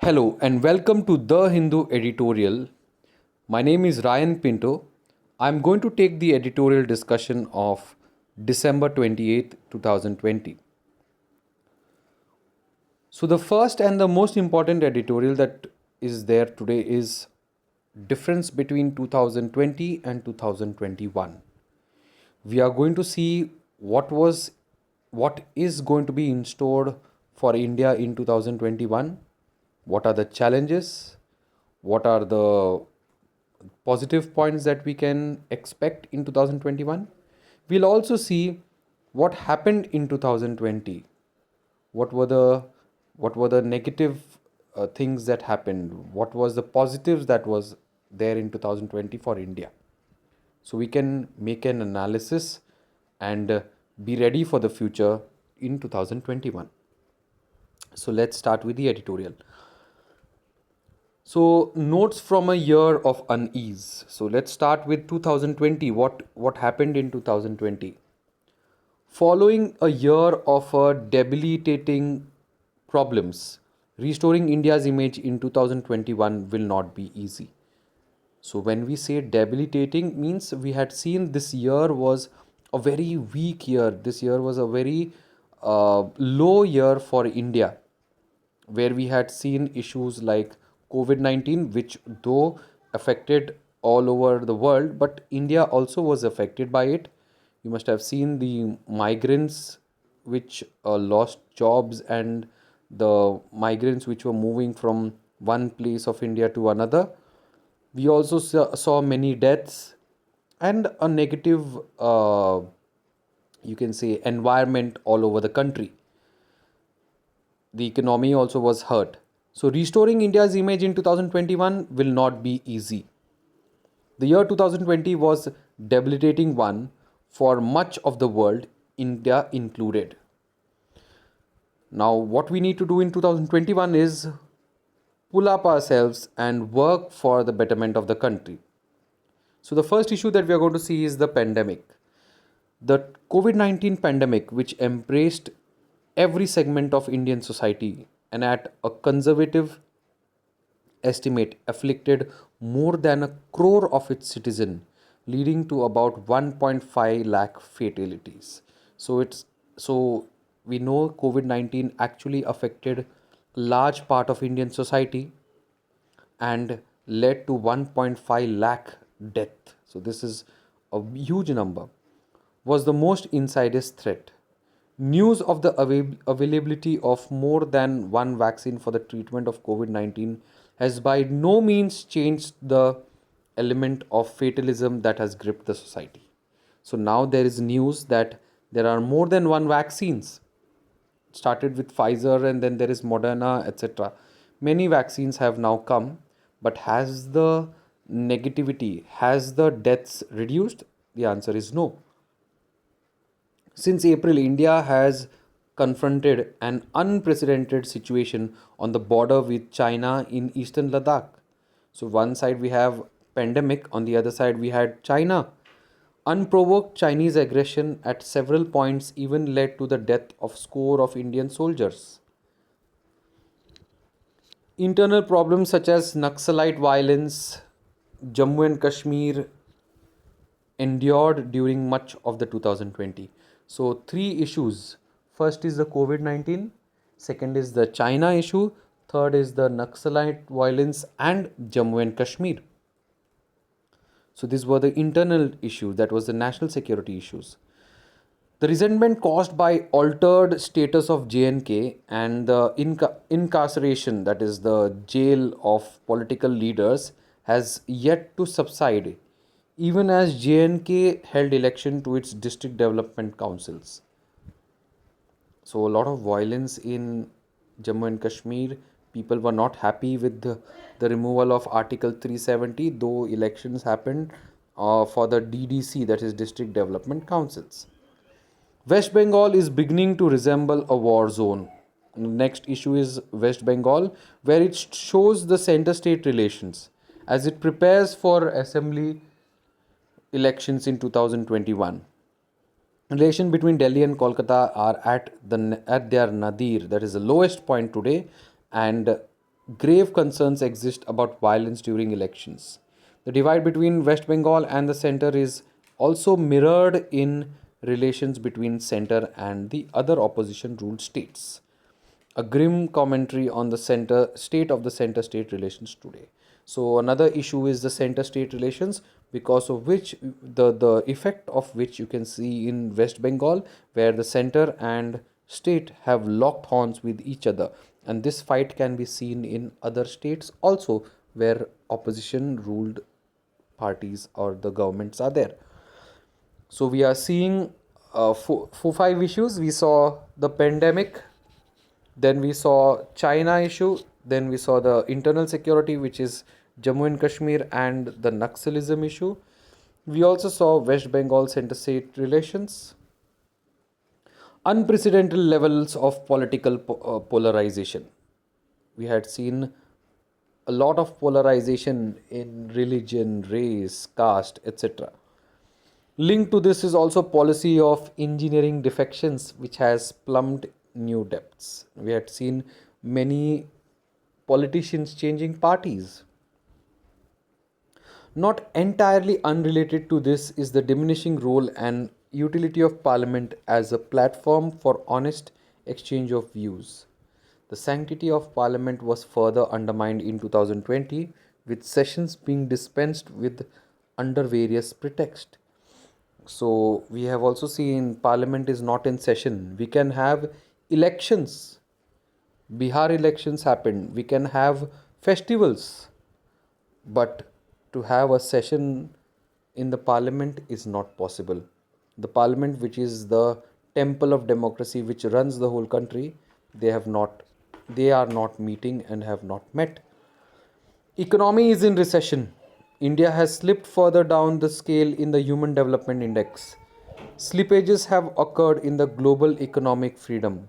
Hello and welcome to The Hindu Editorial. My name is Ryan Pinto. I'm going to take the editorial discussion of December 28th, 2020. So, the first and the most important editorial that is there today is difference between 2020 and 2021. We are going to see what is going to be in store for India in 2021. What are the challenges? What are the positive points that we can expect in 2021? We'll also see what happened in 2020. What were the negative things that happened? What was the positives that was there in 2020 for India? So we can make an analysis and be ready for the future in 2021. So let's start with the editorial. So notes from a year of unease. So let's start with 2020. What happened in 2020? Following a year of debilitating problems, restoring India's image in 2021 will not be easy. So when we say debilitating means we had seen this year was a very weak year. This year was a very low year for India, where we had seen issues like COVID-19, which though affected all over the world, but India also was affected by it. You must have seen the migrants which lost jobs and the migrants which were moving from one place of India to another. We also saw many deaths and a negative, you can say, environment all over the country. The economy also was hurt. So, restoring India's image in 2021 will not be easy. The year 2020 was debilitating one for much of the world, India included. Now, what we need to do in 2021 is pull up ourselves and work for the betterment of the country. So, the first issue that we are going to see is the pandemic. The COVID-19 pandemic, which embraced every segment of Indian society and at a conservative estimate afflicted more than a crore of its citizens, leading to about 1.5 lakh fatalities. So we know COVID-19 actually affected a large part of Indian society and led to 1.5 lakh death. So this is a huge number. Was the most insidious threat. News of the availability of more than one vaccine for the treatment of COVID-19 has by no means changed the element of fatalism that has gripped the society. So now there is news that there are more than one vaccines. It started with Pfizer and then there is Moderna, etc. Many vaccines have now come, but has the negativity, has the deaths reduced? The answer is no. Since April, India has confronted an unprecedented situation on the border with China in eastern Ladakh. So one side we have pandemic, on the other side we had China. Unprovoked Chinese aggression at several points even led to the death of score of Indian soldiers. Internal problems such as Naxalite violence, Jammu and Kashmir endured during much of the 2020. So three issues. First is the COVID-19, second is the China issue, third is the Naxalite violence and Jammu and Kashmir. So these were the internal issues, that was the national security issues. The resentment caused by altered status of JNK and the incarceration, that is the jail of political leaders, has yet to subside, even as JNK held election to its district development councils. So a lot of violence in Jammu and Kashmir. People were not happy with the removal of Article 370, though elections happened for the DDC, that is District Development Councils. West Bengal is beginning to resemble a war zone. Next issue is West Bengal, where it shows the center-state relations as it prepares for assembly elections in 2021. Relation between Delhi and Kolkata are at their nadir, that is the lowest point today, and grave concerns exist about violence during elections. The divide between West Bengal and the center is also mirrored in relations between center and the other opposition ruled states. A grim commentary on the center state of the center state relations today. So another issue is the center state relations, because of which the effect of which you can see in West Bengal, where the center and state have locked horns with each other, and this fight can be seen in other states also, where opposition ruled parties or the governments are there. So we are seeing five issues. We saw the pandemic, then we saw China issue. Then we saw the internal security, which is Jammu and Kashmir, and the Naxalism issue. We also saw West Bengal center-state relations, unprecedented levels of political polarization. We had seen a lot of polarization in religion, race, caste, etc. Linked to this is also policy of engineering defections, which has plumbed new depths. We had seen many politicians changing parties. Not entirely unrelated to this is the diminishing role and utility of Parliament as a platform for honest exchange of views. The sanctity of Parliament was further undermined in 2020, with sessions being dispensed with under various pretexts. So we have also seen Parliament is not in session. We can have elections. Bihar elections happened. We can have festivals. But to have a session in the parliament is not possible. The parliament, which is the temple of democracy, which runs the whole country, they have not, they are not meeting and have not met. Economy is in recession. India has slipped further down the scale in the Human Development Index. Slippages have occurred in the global economic freedom.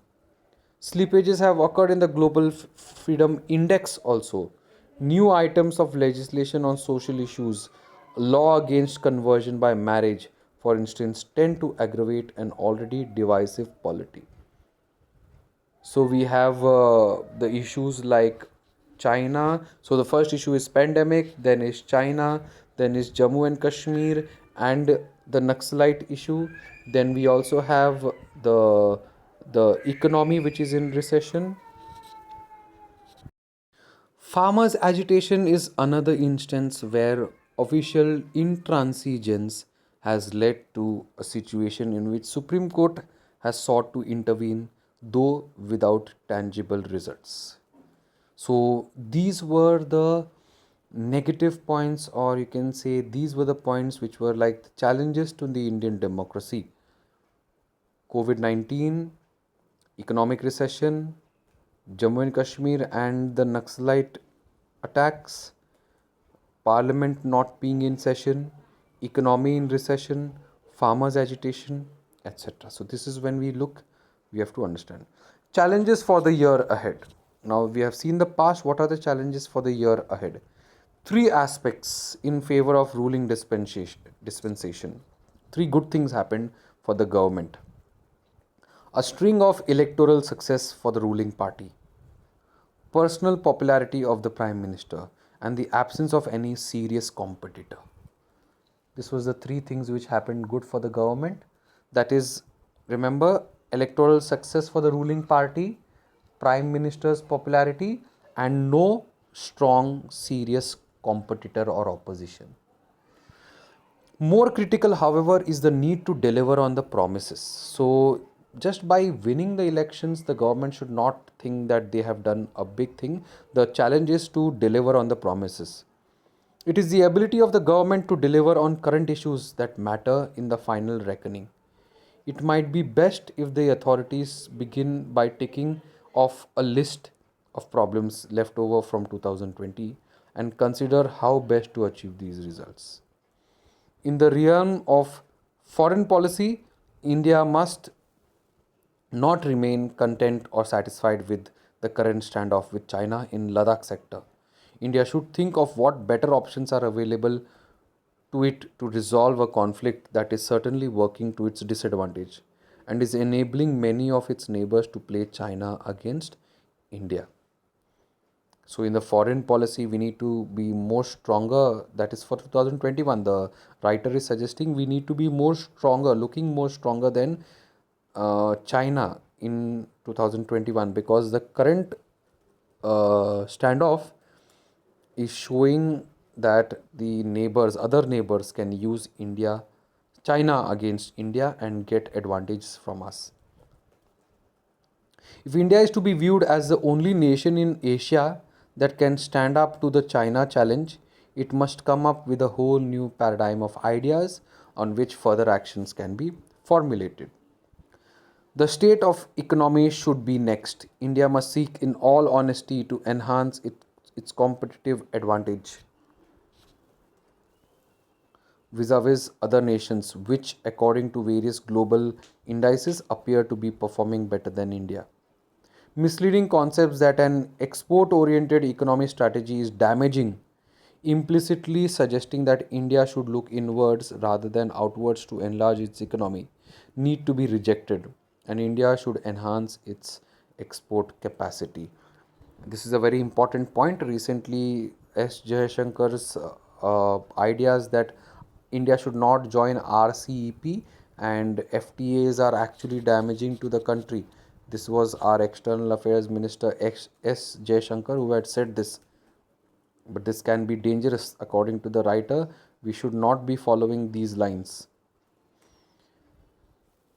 Slippages have occurred in the Global Freedom Index also. New items of legislation on social issues, law against conversion by marriage, for instance, tend to aggravate an already divisive polity. So we have the issues like China. So the first issue is pandemic, then is China, then is Jammu and Kashmir, and the Naxalite issue. Then we also have the the economy, which is in recession. Farmers' agitation is another instance where official intransigence has led to a situation in which Supreme Court has sought to intervene, though without tangible results. So these were the negative points, or you can say these were the points which were like the challenges to the Indian democracy. COVID 19, economic recession, Jammu and Kashmir and the Naxalite attacks, parliament not being in session, economy in recession, farmers' agitation, etc. So, this is when we look, we have to understand. Challenges for the year ahead. Now, we have seen the past. What are the challenges for the year ahead? Three aspects in favor of ruling dispensation. Three good things happened for the government. A string of electoral success for the ruling party, personal popularity of the Prime Minister, and the absence of any serious competitor. This was the three things which happened good for the government. That is, remember, electoral success for the ruling party, Prime Minister's popularity, and no strong, serious competitor or opposition. More critical, however, is the need to deliver on the promises. So, just by winning the elections, the government should not think that they have done a big thing. The challenge is to deliver on the promises. It is the ability of the government to deliver on current issues that matter in the final reckoning. It might be best if the authorities begin by ticking off a list of problems left over from 2020 and consider how best to achieve these results. In the realm of foreign policy, India must not remain content or satisfied with the current standoff with China in Ladakh sector. India should think of what better options are available to it to resolve a conflict that is certainly working to its disadvantage and is enabling many of its neighbors to play China against India. So in the foreign policy, we need to be more stronger. That is for 2021. The writer is suggesting we need to be more stronger, looking more stronger than China in 2021, because the current standoff is showing that the neighbors, other neighbors, can use China against India and get advantages from us. If India is to be viewed as the only nation in Asia that can stand up to the China challenge, it must come up with a whole new paradigm of ideas on which further actions can be formulated. The state of economy should be next. India must seek, in all honesty, to enhance its competitive advantage vis-a-vis other nations, which, according to various global indices, appear to be performing better than India. Misleading concepts that an export oriented economic strategy is damaging, implicitly suggesting that India should look inwards rather than outwards to enlarge its economy, need to be rejected, and India should enhance its export capacity. This is a very important point. Recently, S. Jayashankar's ideas that India should not join RCEP and FTAs are actually damaging to the country. This was our External Affairs Minister S. Jayashankar who had said this. But this can be dangerous. According to the writer, we should not be following these lines.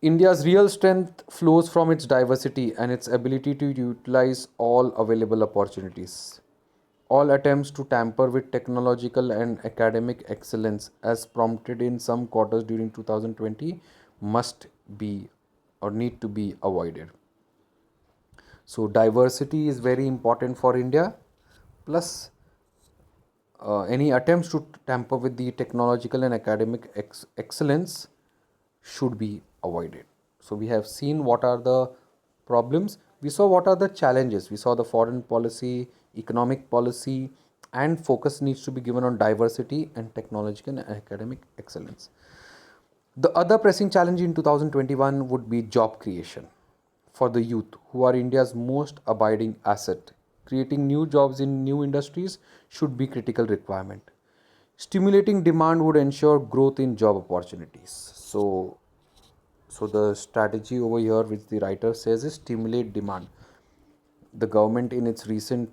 India's real strength flows from its diversity and its ability to utilize all available opportunities. All attempts to tamper with technological and academic excellence, as prompted in some quarters during 2020, must be or need to be avoided. So, diversity is very important for India. Plus, any attempts to tamper with the technological and academic excellence should be avoided. So we have seen what are the problems, we saw what are the challenges, we saw the foreign policy, economic policy, and focus needs to be given on diversity and technological and academic excellence. The other pressing challenge in 2021 would be job creation for the youth, who are India's most abiding asset. Creating new jobs in new industries should be critical requirement. Stimulating demand would ensure growth in job opportunities. So the strategy over here, which the writer says, is stimulate demand. The government, in its recent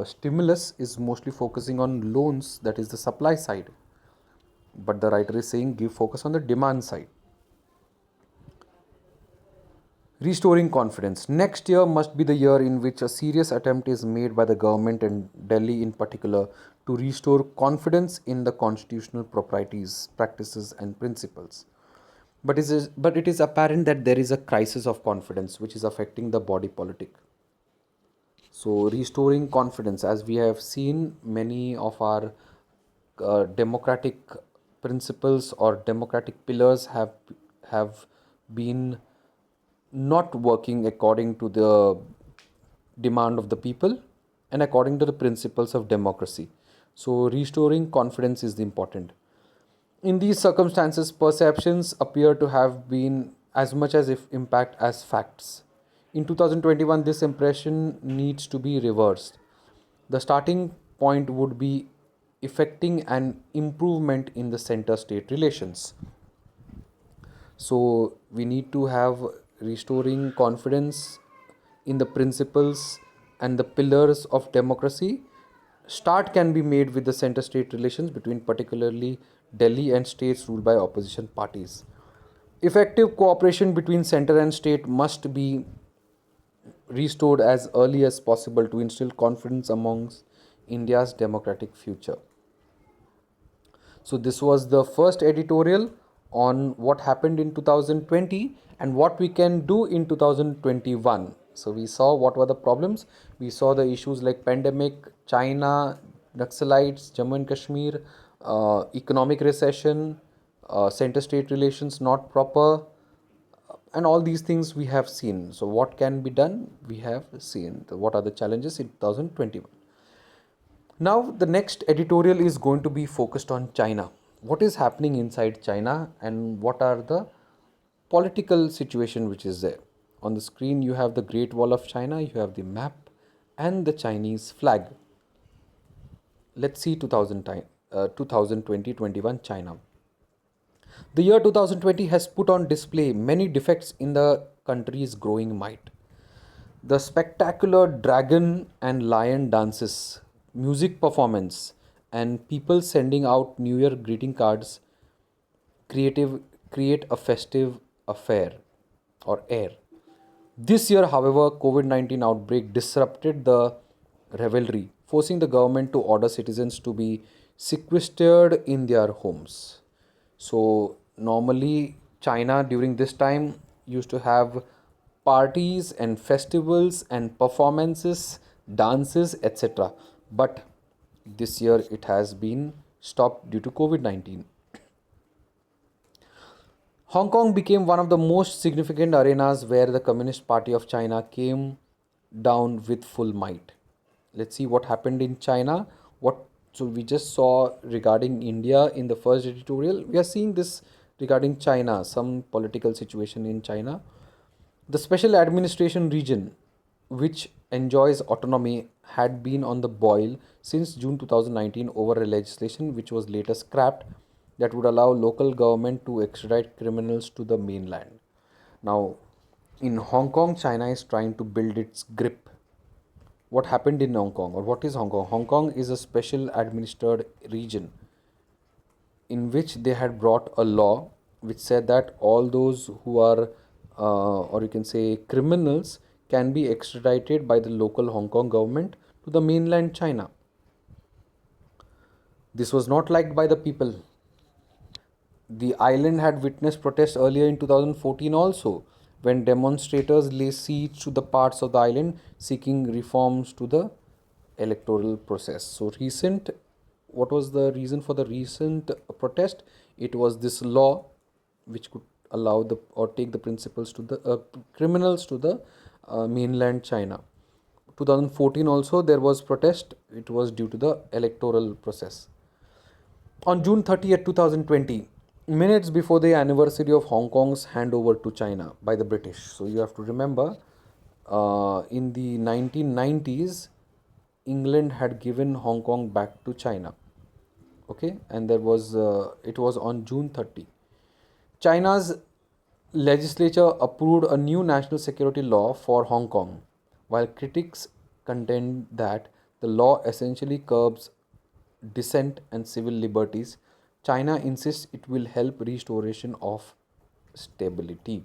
stimulus, is mostly focusing on loans, that is the supply side. But the writer is saying give focus on the demand side. Restoring confidence. Next year must be the year in which a serious attempt is made by the government and Delhi in particular to restore confidence in the constitutional proprieties, practices, and principles. But it is apparent that there is a crisis of confidence which is affecting the body politic. So, restoring confidence, as we have seen, many of our democratic principles or democratic pillars have been not working according to the demand of the people and according to the principles of democracy. So, restoring confidence is important. In these circumstances, perceptions appear to have been as much as if impact as facts. In 2021, this impression needs to be reversed. The starting point would be effecting an improvement in the center state relations. So, we need to have restoring confidence in the principles and the pillars of democracy. Start can be made with the center state relations between particularly Delhi and states ruled by opposition parties. Effective cooperation between center and state must be restored as early as possible to instill confidence amongst India's democratic future. So, this was the first editorial on what happened in 2020 and what we can do in 2021. So, we saw what were the problems. We saw the issues like pandemic, China, Naxalites, Jammu and Kashmir, economic recession, center state relations not proper, and all these things we have seen. So, what can be done? We have seen. What are the challenges in 2021? Now, the next editorial is going to be focused on China. What is happening inside China and what are the political situation which is there? On the screen, you have the Great Wall of China, you have the map, and the Chinese flag. Let's see 2020 21 China. The year 2020 has put on display many defects in the country's growing might. The spectacular dragon and lion dances, music performance, and people sending out New Year greeting cards creative create a festive affair or air. This year, however, COVID-19 outbreak disrupted the revelry, forcing the government to order citizens to be sequestered in their homes. So, normally, China during this time used to have parties and festivals and performances, dances, etc. But this year it has been stopped due to COVID 19. Hong Kong became one of the most significant arenas where the Communist Party of China came down with full might. Let's see what happened in China. What so we just saw regarding India in the first editorial. We are seeing this regarding China, some political situation in China. The special administration region, which enjoys autonomy, had been on the boil since June 2019 over a legislation which was later scrapped that would allow local government to extradite criminals to the mainland. Now, in Hong Kong, China is trying to build its grip. What happened in Hong Kong, or what is Hong Kong? Hong Kong is a special administered region in which they had brought a law which said that all those who are, or you can say, criminals can be extradited by the local Hong Kong government to the mainland China. This was not liked by the people. The island had witnessed protests earlier in 2014 also, when demonstrators lay siege to the parts of the island seeking reforms to the electoral process. So, what was the reason for the recent protest? It was this law which could allow the or take the principles to the criminals to the mainland China. 2014 also there was protest. It was due to the electoral process. On June 30th, 2020, minutes before the anniversary of Hong Kong's handover to China by the British. So you have to remember, in the 1990s, England had given Hong Kong back to China. Okay, and it was on June 30. China's legislature approved a new national security law for Hong Kong, while critics contend that the law essentially curbs dissent and civil liberties. China insists it will help restoration of stability.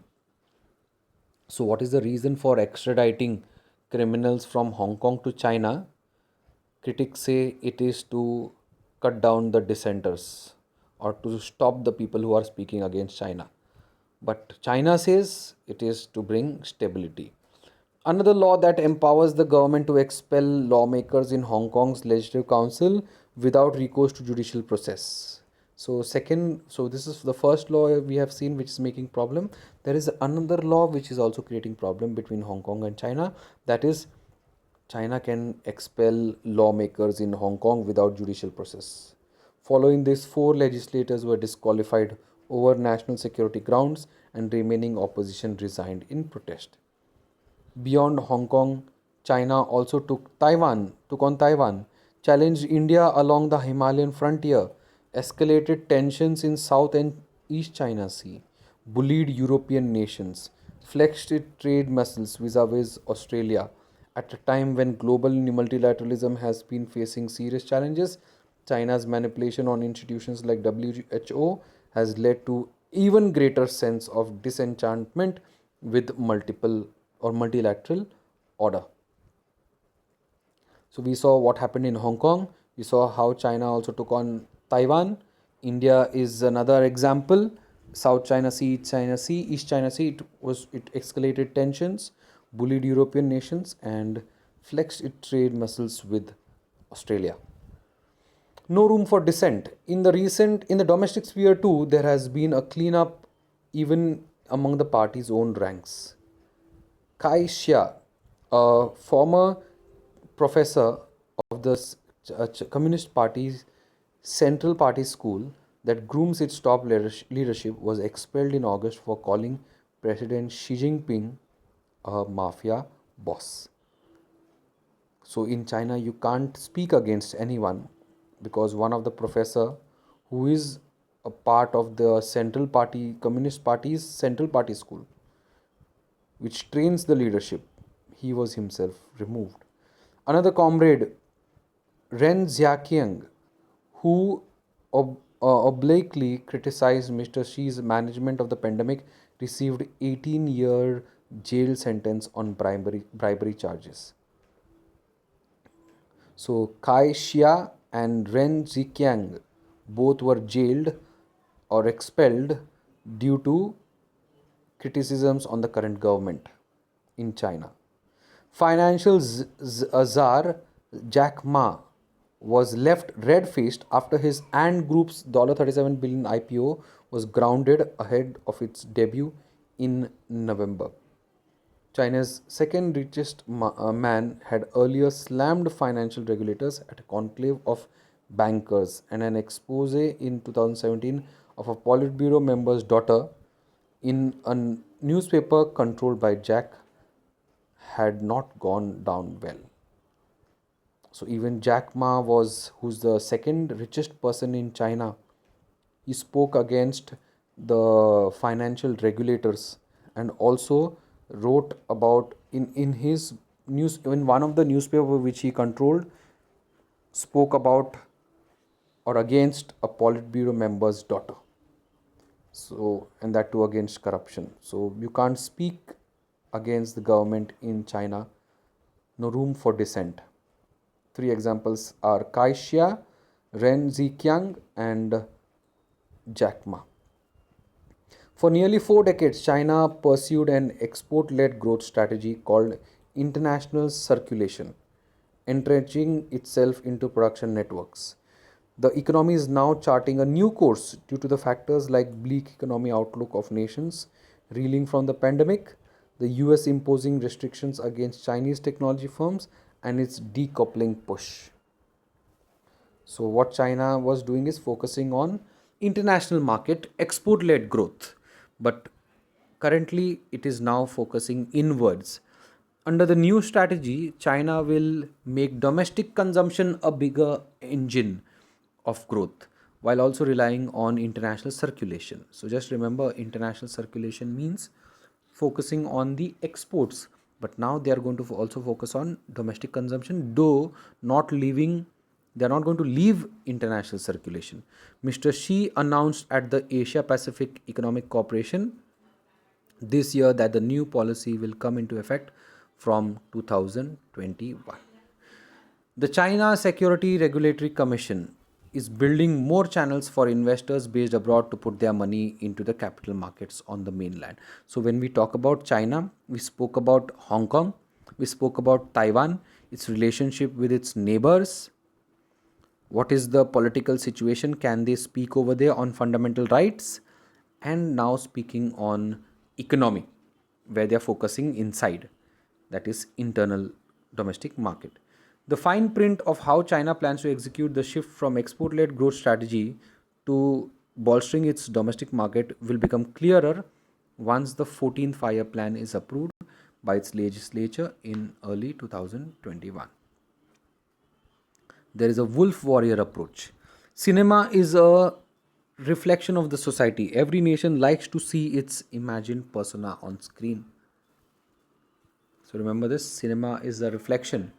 So, what is the reason for extraditing criminals from Hong Kong to China? Critics say it is to cut down the dissenters or to stop the people who are speaking against China. But China says it is to bring stability. Another law that empowers the government to expel lawmakers in Hong Kong's Legislative Council without recourse to judicial process. So this is the first law we have seen which is making problem. There is another law which is also creating problem between Hong Kong and China. That is, China can expel lawmakers in Hong Kong without judicial process. Following this, four legislators were disqualified over national security grounds and remaining opposition resigned in protest. Beyond Hong Kong, China also took on Taiwan, challenged India along the Himalayan frontier, escalated tensions in South and East China Sea, bullied European nations, flexed its trade muscles vis-a-vis Australia. At a time when global multilateralism has been facing serious challenges, China's manipulation on institutions like WHO has led to even greater sense of disenchantment with multiple or multilateral order. So we saw what happened in Hong Kong. We saw how China also took on Taiwan. India is another example. South China Sea, East China Sea. It escalated tensions, bullied European nations, and flexed its trade muscles with Australia. No room for dissent. In the domestic sphere too, there has been a cleanup even among the party's own ranks. Kai Xia, a former professor of the Communist Party's Central Party School that grooms its top leadership, was expelled in August for calling President Xi Jinping a mafia boss. So in China, you can't speak against anyone because one of the professor who is a part of the Central Party, Communist Party's Central Party school, which trains the leadership, he was himself removed. Another comrade, Ren Xiaoqiang, who obliquely criticized Mr. Xi's management of the pandemic, received 18-year jail sentence on bribery charges. So Kai Xia and Ren Ziqiang both were jailed or expelled due to criticisms on the current government in China. Financial czar Jack Ma was left red-faced after his Ant Group's $37 billion IPO was grounded ahead of its debut in November. China's second richest man had earlier slammed financial regulators at a conclave of bankers, and an expose in 2017 of a Politburo member's daughter in a newspaper controlled by Jack had not gone down well. So even Jack Ma who's the second richest person in China, he spoke against the financial regulators and also wrote about in his news in one of the newspaper which he controlled, spoke about or against a Politburo member's daughter. So, and that too against corruption. So you can't speak against the government in China. No room for dissent. Three examples are Kai Xia, Ren Ziqiang, and Jack Ma. For nearly 4 decades, China pursued an export-led growth strategy called international circulation, entrenching itself into production networks. The economy is now charting a new course due to the factors like bleak economy outlook of nations reeling from the pandemic, the US imposing restrictions against Chinese technology firms, and its decoupling push. So what China was doing is focusing on international market export led growth, but currently it is now focusing inwards. Under the new strategy, China will make domestic consumption a bigger engine of growth while also relying on international circulation. So just remember, international circulation means focusing on the exports, but now they are going to also focus on domestic consumption, though not leaving, they are not going to leave international circulation. Mr. Xi announced at the Asia Pacific Economic Cooperation this year that the new policy will come into effect from 2021. The China Security Regulatory Commission is building more channels for investors based abroad to put their money into the capital markets on the mainland. So when we talk about China, we spoke about Hong Kong, we spoke about Taiwan, its relationship with its neighbors. What is the political situation? Can they speak over there on fundamental rights? And now speaking on economy, where they are focusing inside, that is internal domestic market. The fine print of how China plans to execute the shift from export led growth strategy to bolstering its domestic market will become clearer once the 14th Five-Year Plan is approved by its legislature in early 2021. There is a wolf warrior approach. Cinema is a reflection of the society. Every nation likes to see its imagined persona on screen. So remember this, cinema is a reflection.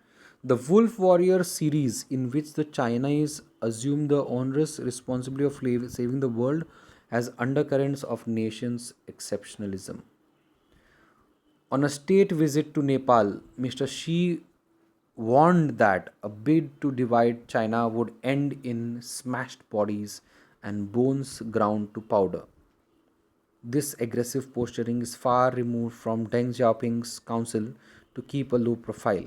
The Wolf Warrior series, in which the Chinese assume the onerous responsibility of saving the world, has undercurrents of nations' exceptionalism. On a state visit to Nepal, Mr. Xi warned that a bid to divide China would end in smashed bodies and bones ground to powder. This aggressive posturing is far removed from Deng Xiaoping's counsel to keep a low profile.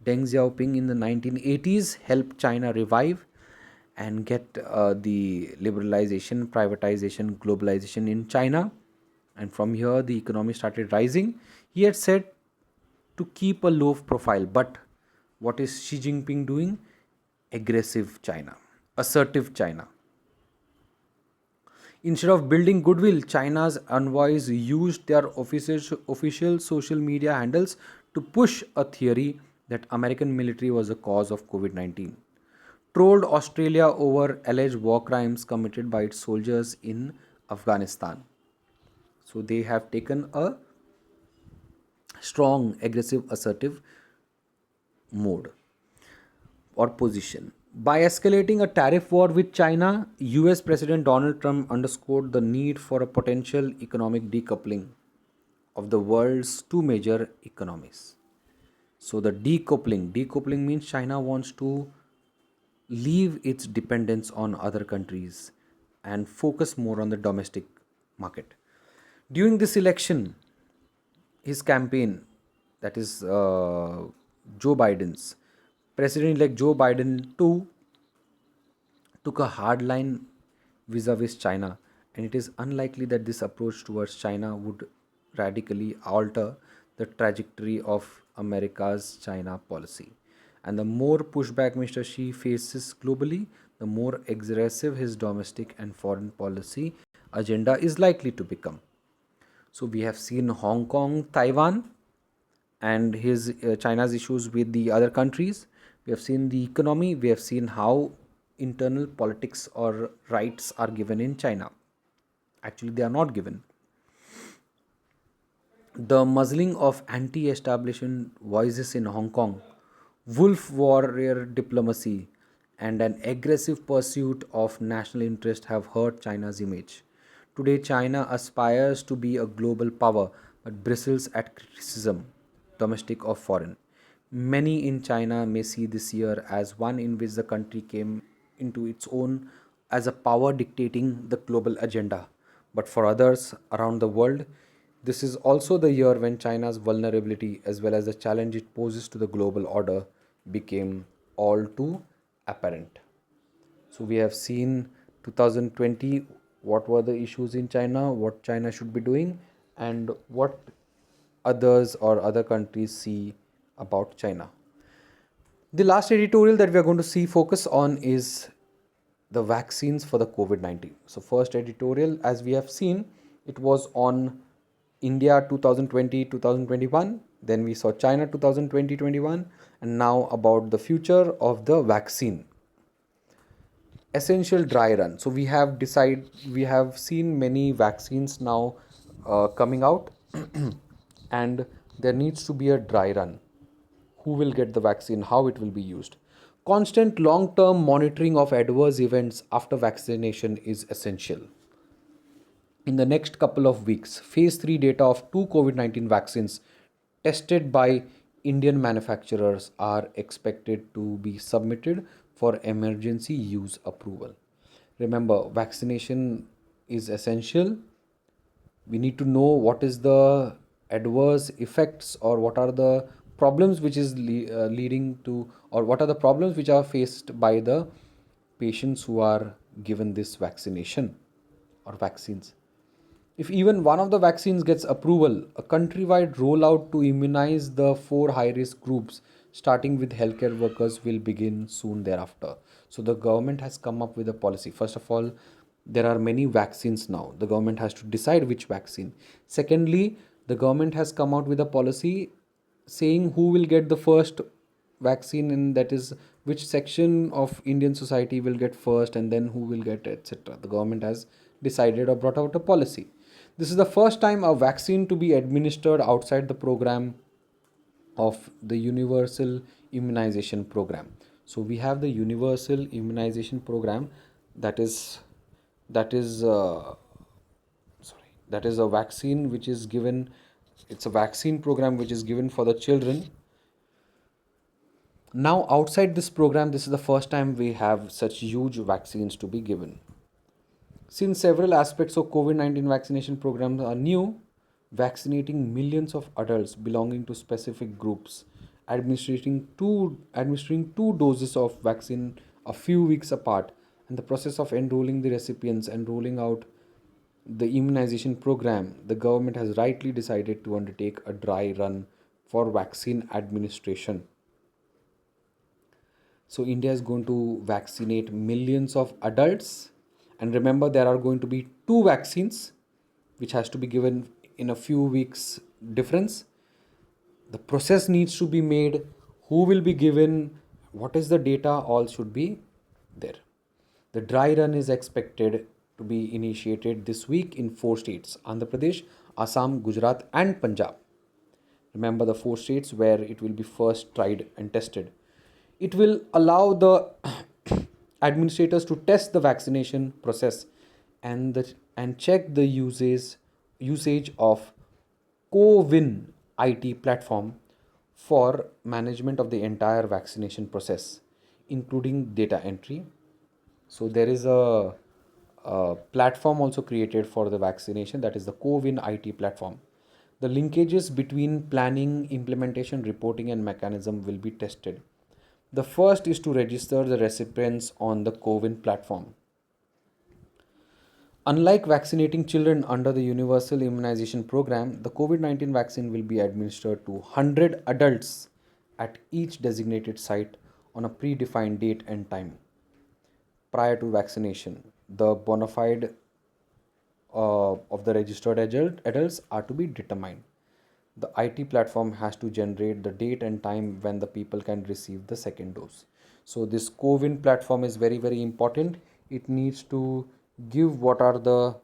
Deng Xiaoping in the 1980s helped China revive and get the liberalization, privatization, globalization in China. And from here, the economy started rising. He had said to keep a low profile. But what is Xi Jinping doing? Aggressive China, assertive China. Instead of building goodwill, China's envoys used their official social media handles to push a theory that American military was the cause of COVID-19, trolled Australia over alleged war crimes committed by its soldiers in Afghanistan. So they have taken a strong, aggressive, assertive mode or position. By escalating a tariff war with China, US President Donald Trump underscored the need for a potential economic decoupling of the world's two major economies. So the decoupling means China wants to leave its dependence on other countries and focus more on the domestic market. During this election, his campaign, that is Joe Biden's, President elect Joe Biden too took a hard line vis a vis China, and it is unlikely that this approach towards China would radically alter the trajectory of America's China policy. And the more pushback Mr. Xi faces globally, the more aggressive his domestic and foreign policy agenda is likely to become. So we have seen Hong Kong, Taiwan, and his China's issues with the other countries. We have seen the economy. We have seen how internal politics or rights are given in China. Actually, they are not given. The muzzling of anti-establishment voices in Hong Kong, wolf warrior diplomacy, and an aggressive pursuit of national interest have hurt China's image. Today, China aspires to be a global power but bristles at criticism, domestic or foreign. Many in China may see this year as one in which the country came into its own as a power dictating the global agenda. But for others around the world, this is also the year when China's vulnerability as well as the challenge it poses to the global order became all too apparent. So we have seen 2020 what were the issues in China, what China should be doing, and what others or other countries see about China. The last editorial that we are going to see focus on is the vaccines for the COVID-19. So first editorial, as we have seen, it was on India 2020 2021, then we saw China 2020-21, and now about the future of the vaccine. Essential dry run. So we have seen many vaccines now coming out and there needs to be a dry run. Who will get the vaccine, how it will be used. Constant long term monitoring of adverse events after vaccination is essential. In the next couple of weeks, phase 3 data of two COVID-19 vaccines tested by Indian manufacturers are expected to be submitted for emergency use approval. Remember, vaccination is essential. We need to know what is the adverse effects or what are the problems which is leading to, or what are the problems which are faced by the patients who are given this vaccination or vaccines. If even one of the vaccines gets approval, a countrywide rollout to immunize the four high risk groups, starting with healthcare workers, will begin soon thereafter. So, the government has come up with a policy. First of all, there are many vaccines now. The government has to decide which vaccine. Secondly, the government has come out with a policy saying who will get the first vaccine, and that is which section of Indian society will get first and then who will get, etc. The government has decided or brought out a policy. This is the first time a vaccine to be administered outside the program of the universal immunization program. So we have the universal immunization program, that is that is that is a vaccine which is given. It's a vaccine program which is given for the children. Now outside this program, this is the first time we have such huge vaccines to be given. Since several aspects of COVID-19 vaccination programs are new, vaccinating millions of adults belonging to specific groups, administering two doses of vaccine a few weeks apart, and the process of enrolling the recipients and rolling out the immunization program, the government has rightly decided to undertake a dry run for vaccine administration. So India is going to vaccinate millions of adults, and remember there are going to be two vaccines which has to be given in a few weeks difference. The process needs to be made. who will be given, what is the data, all should be there. The dry run is expected to be initiated this week in four states: Andhra Pradesh, Assam, Gujarat, and Punjab. Remember the four states where it will be first tried and tested. It will allow the administrators to test the vaccination process and check the usage of co-win IT platform for management of the entire vaccination process, including data entry. So there is a platform also created for the vaccination, that is the co-win IT platform. The linkages between planning, implementation, reporting, and mechanism will be tested. The first is to register the recipients on the co-win platform. Unlike vaccinating children under the Universal Immunization Program, the COVID 19 vaccine will be administered to 100 adults at each designated site on a predefined date and time. Prior to vaccination, the bona fide of the registered adults are to be determined. The IT platform has to generate the date and time when the people can receive the second dose. So this co-win platform is very, very important. It needs to give what are the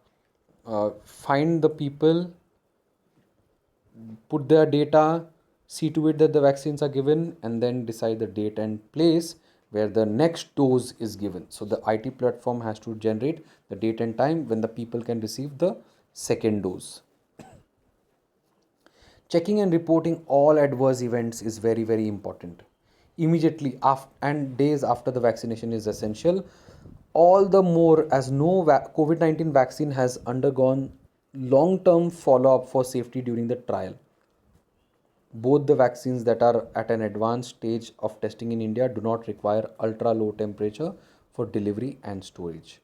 find the people, put their data, see to it that the vaccines are given, and then decide the date and place where the next dose is given. So the IT platform has to generate the date and time when the people can receive the second dose. Checking and reporting all adverse events is very, very important. Immediately after and days after the vaccination is essential. All the more as no COVID 19 vaccine has undergone long term follow up for safety during the trial. Both the vaccines that are at an advanced stage of testing in India do not require ultra low temperature for delivery and storage.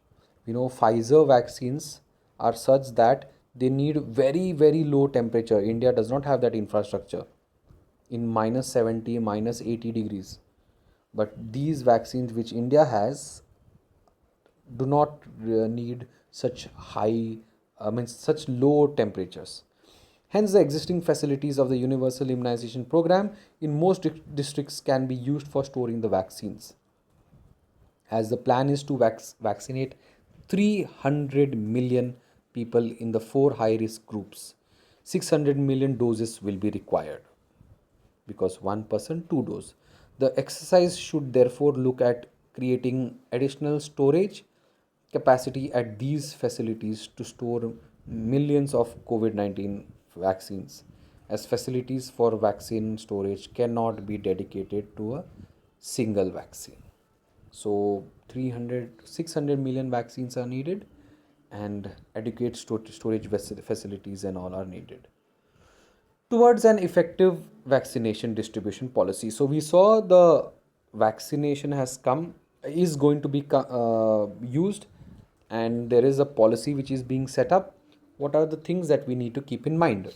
We know Pfizer vaccines are such that they need very, very low temperature. India does not have that infrastructure in minus 70, minus 80 degrees. But these vaccines which India has do not need such high, such low temperatures. Hence, the existing facilities of the Universal Immunization Program in most districts can be used for storing the vaccines. As the plan is to vaccinate 300 million people in the four high risk groups, 600 million doses will be required because one person, two doses. The exercise should therefore look at creating additional storage capacity at these facilities to store millions of COVID 19 vaccines, as facilities for vaccine storage cannot be dedicated to a single vaccine. So 600 million vaccines are needed, and adequate storage facilities and all are needed towards an effective vaccination distribution policy. So we saw the vaccination has come, is going to be used, and there is a policy which is being set up. What are the things that we need to keep in mind?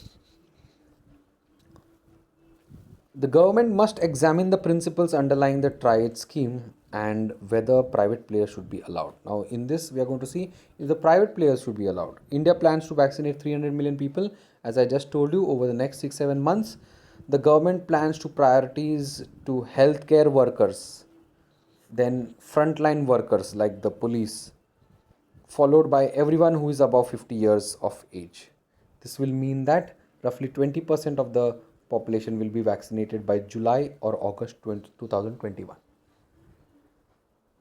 The government must examine the principles underlying the triad scheme and whether private players should be allowed. Now, in this, we are going to see if the private players should be allowed. India plans to vaccinate 300 million people, as I just told you, over the next 6-7 months. The government plans to prioritize to healthcare workers, then frontline workers like the police, followed by everyone who is above 50 years of age. This will mean that roughly 20% of the population will be vaccinated by July or August 2021.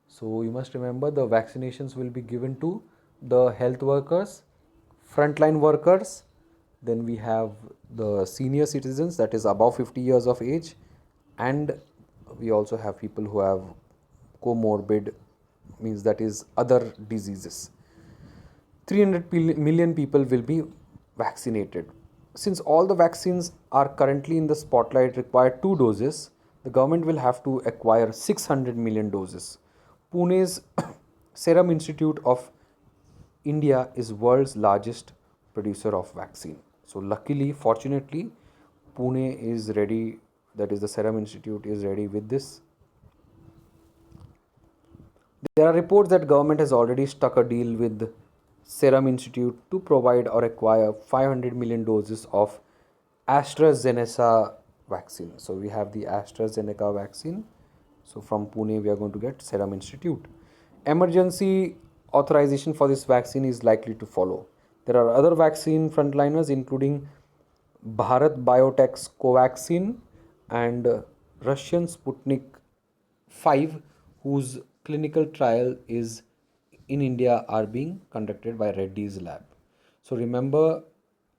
So you must remember the vaccinations will be given to the health workers, frontline workers, then we have the senior citizens, that is above 50 years of age, and we also have people who have comorbid, means that is other diseases. 300 million people will be vaccinated. Since all the vaccines are currently in the spotlight require 2 doses, the government will have to acquire 600 million doses. Pune's Serum Institute of India is world's largest producer of vaccine. So luckily, fortunately, Pune is ready, that is the Serum Institute is ready with this. There are reports that government has already struck a deal with Serum Institute to provide or acquire 500 million doses of AstraZeneca vaccine. So we have the AstraZeneca vaccine. So from Pune, we are going to get Serum Institute. Emergency authorization for this vaccine is likely to follow. There are other vaccine frontliners, including Bharat Biotech's Covaxin and Russian Sputnik 5, whose clinical trial is in India are being conducted by Reddy's lab. So remember,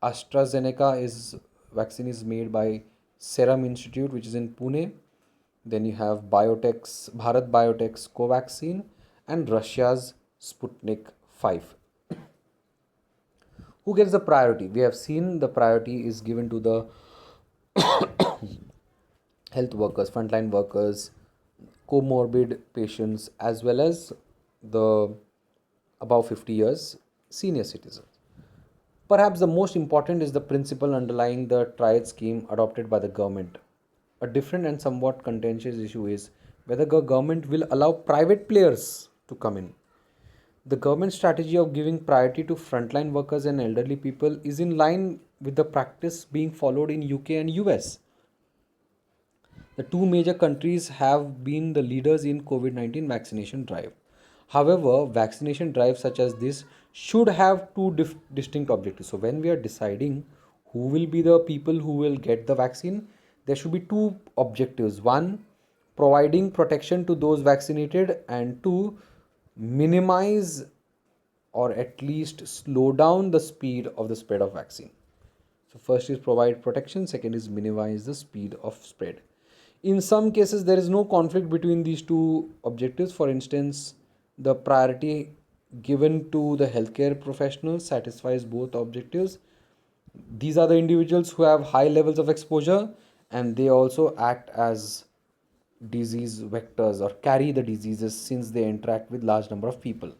AstraZeneca is vaccine is made by Serum Institute, which is in Pune. Then you have Biotech's Bharat Biotech's Covaxin and Russia's Sputnik 5. Who gets the priority? We have seen the priority is given to the health workers, frontline workers, comorbid patients, as well as the above 50 years senior citizens. Perhaps the most important is the principle underlying the triad scheme adopted by the government. A different and somewhat contentious issue is whether the government will allow private players to come in. The government strategy of giving priority to frontline workers and elderly people is in line with the practice being followed in UK and US. The two major countries have been the leaders in COVID-19 vaccination drive. However, vaccination drives such as this should have two distinct objectives. So, when we are deciding who will be the people who will get the vaccine, there should be two objectives. One, providing protection to those vaccinated, and two, minimize or at least slow down the speed of the spread of vaccine. So first is provide protection, second is minimize the speed of spread. In some cases, there is no conflict between these two objectives. For instance, the priority given to the healthcare professionals satisfies both objectives. These are the individuals who have high levels of exposure, and they also act as disease vectors or carry the diseases since they interact with large number of people.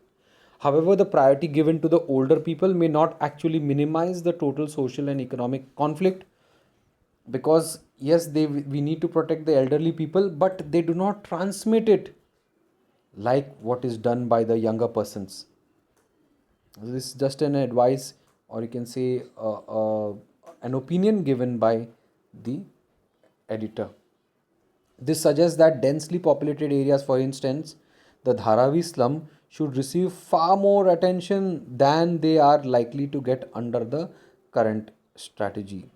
However, the priority given to the older people may not actually minimize the total social and economic conflict, because yes, we need to protect the elderly people, but they do not transmit it like what is done by the younger persons. This is just an advice, or you can say an opinion given by the editor. This suggests that densely populated areas, for instance, the Dharavi slum, should receive far more attention than they are likely to get under the current strategy.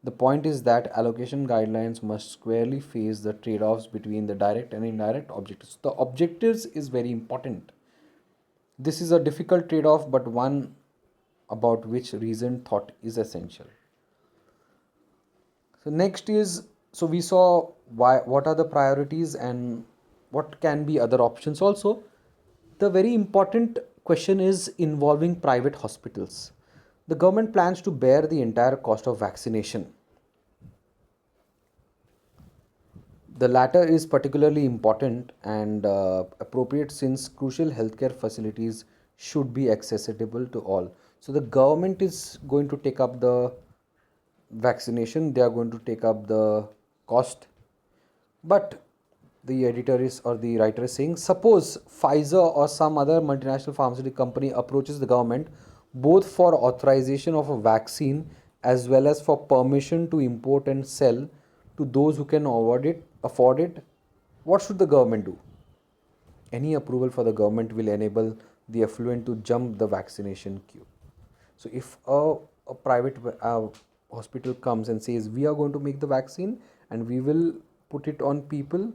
The point is that allocation guidelines must squarely face the trade offs between the direct and indirect objectives. The objectives is very important. This is a difficult trade off, but one about which reasoned thought is essential. So next is, so we saw why, what are the priorities and what can be other options also. The very important question is involving private hospitals. The government plans to bear the entire cost of vaccination. The latter is particularly important and appropriate since crucial healthcare facilities should be accessible to all. So the government is going to take up the vaccination, they are going to take up the cost. But the editor is, or the writer is saying, suppose Pfizer or some other multinational pharmaceutical company approaches the government both for authorization of a vaccine as well as for permission to import and sell to those who can afford it, what should the government do? Any approval for the government will enable the affluent to jump the vaccination queue. So if a private hospital comes and says we are going to make the vaccine and we will put it on people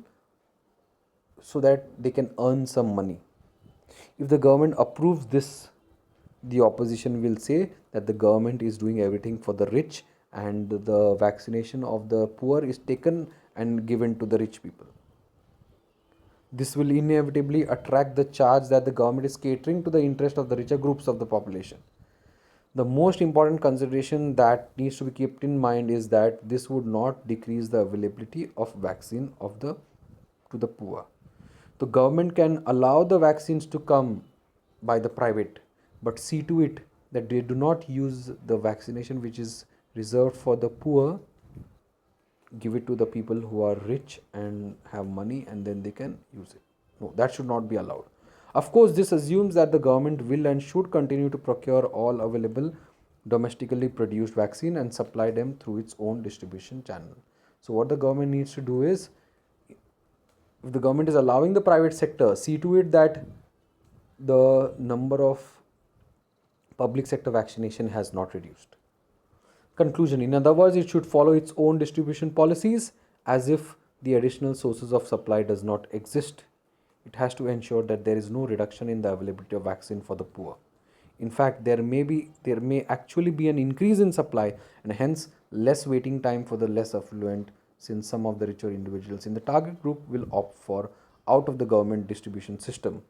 so that they can earn some money. If the government approves this, the opposition will say that the government is doing everything for the rich and the vaccination of the poor is taken and given to the rich people. This will inevitably attract the charge that the government is catering to the interest of the richer groups of the population. The most important consideration that needs to be kept in mind is that this would not decrease the availability of vaccine to the poor. The government can allow the vaccines to come by the private, but see to it that they do not use the vaccination which is reserved for the poor, give it to the people who are rich and have money, and then they can use it. No, that should not be allowed. Of course, this assumes that the government will and should continue to procure all available domestically produced vaccine and supply them through its own distribution channel. So what the government needs to do is, if the government is allowing the private sector, see to it that the number of public sector vaccination has not reduced. Conclusion: in other words, it should follow its own distribution policies as if the additional sources of supply does not exist. It has to ensure that there is no reduction in the availability of vaccine for the poor. In fact, there may actually be an increase in supply and hence less waiting time for the less affluent, since some of the richer individuals in the target group will opt for out of the government distribution system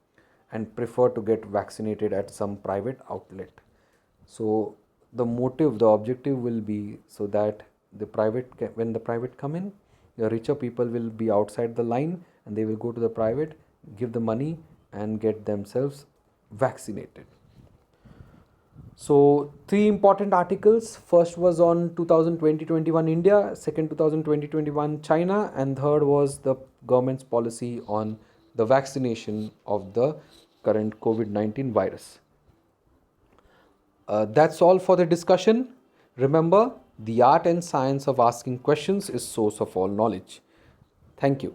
and prefer to get vaccinated at some private outlet. So the objective will be so that when the private come in, the richer people will be outside the line and they will go to the private, give the money and get themselves vaccinated. So three important articles. First was on 2020-21 India, second 2020-21 China, and third was the government's policy on the vaccination of the current COVID-19 virus. That's all for the discussion. Remember, the art and science of asking questions is source of all knowledge. Thank you.